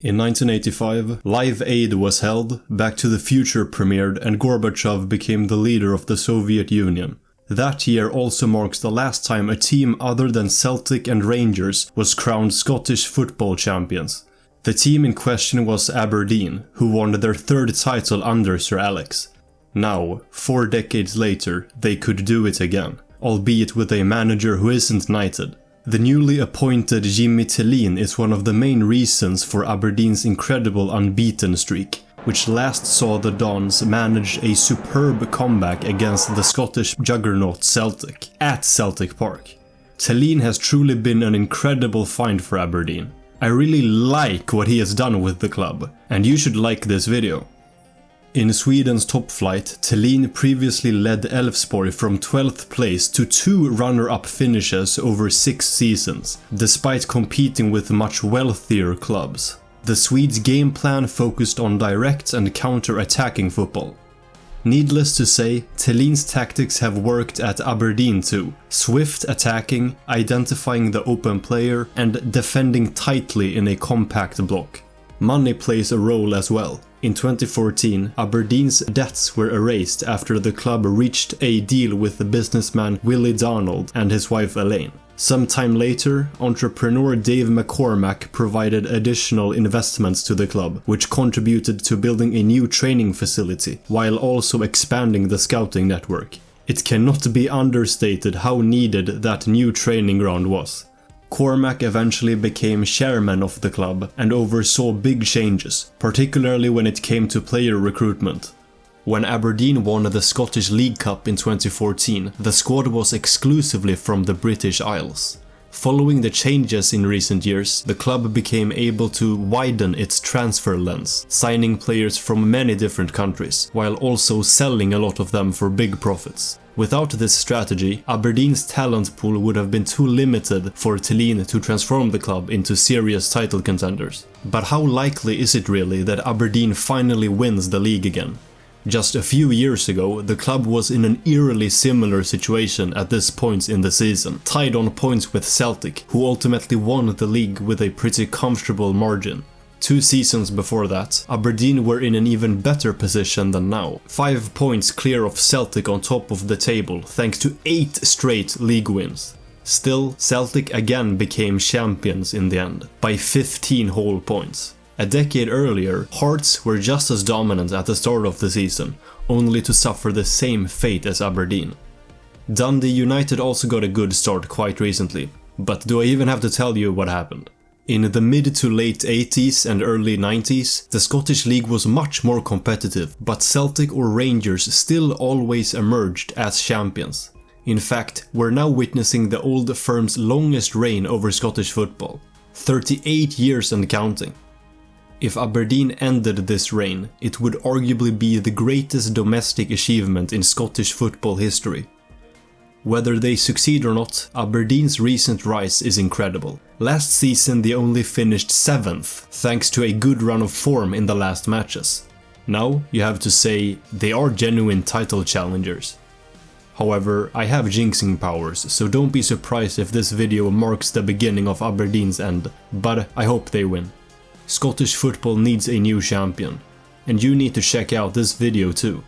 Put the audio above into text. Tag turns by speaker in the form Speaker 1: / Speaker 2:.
Speaker 1: In 1985, Live Aid was held, Back to the Future premiered, and Gorbachev became the leader of the Soviet Union. That year also marks the last time a team other than Celtic and Rangers was crowned Scottish football champions. The team in question was Aberdeen, who won their third title under Sir Alex. Now, 4 decades later, they could do it again, albeit with a manager who isn't knighted. The newly appointed Jimmy Tillin is one of the main reasons for Aberdeen's incredible unbeaten streak, which last saw the Dons manage a superb comeback against the Scottish juggernaut Celtic at Celtic Park. Tillin has truly been an incredible find for Aberdeen. I really like what he has done with the club, and you should like this video. In Sweden's top flight, Tillin previously led Elfsborg from 12th place to 2 runner-up finishes over 6 seasons, despite competing with much wealthier clubs. The Swedes' game plan focused on direct and counter-attacking football. Needless to say, Tillin's tactics have worked at Aberdeen too. Swift attacking, identifying the open player, and defending tightly in a compact block. Money plays a role as well. In 2014, Aberdeen's debts were erased after the club reached a deal with the businessman Willie Donald and his wife Elaine. Sometime later, entrepreneur Dave McCormack provided additional investments to the club, which contributed to building a new training facility, while also expanding the scouting network. It cannot be understated how needed that new training ground was. Cormack eventually became chairman of the club and oversaw big changes, particularly when it came to player recruitment. When Aberdeen won the Scottish League Cup in 2014, the squad was exclusively from the British Isles. Following the changes in recent years, the club became able to widen its transfer lens, signing players from many different countries, while also selling a lot of them for big profits. Without this strategy, Aberdeen's talent pool would have been too limited for Tillin to transform the club into serious title contenders. But how likely is it really that Aberdeen finally wins the league again? Just a few years ago, the club was in an eerily similar situation at this point in the season, tied on points with Celtic, who ultimately won the league with a pretty comfortable margin. 2 seasons before that, Aberdeen were in an even better position than now, 5 points clear of Celtic on top of the table thanks to 8 straight league wins. Still, Celtic again became champions in the end, by 15 whole points. A decade earlier, Hearts were just as dominant at the start of the season, only to suffer the same fate as Aberdeen. Dundee United also got a good start quite recently, but do I even have to tell you what happened? In the mid to late 80s and early 90s, the Scottish League was much more competitive, but Celtic or Rangers still always emerged as champions. In fact, we're now witnessing the old firm's longest reign over Scottish football, 38 years and counting. If Aberdeen ended this reign, it would arguably be the greatest domestic achievement in Scottish football history. Whether they succeed or not, Aberdeen's recent rise is incredible. Last season they only finished 7th, thanks to a good run of form in the last matches. Now, you have to say, they are genuine title challengers. However, I have jinxing powers, so don't be surprised if this video marks the beginning of Aberdeen's end, but I hope they win. Scottish football needs a new champion, and you need to check out this video too.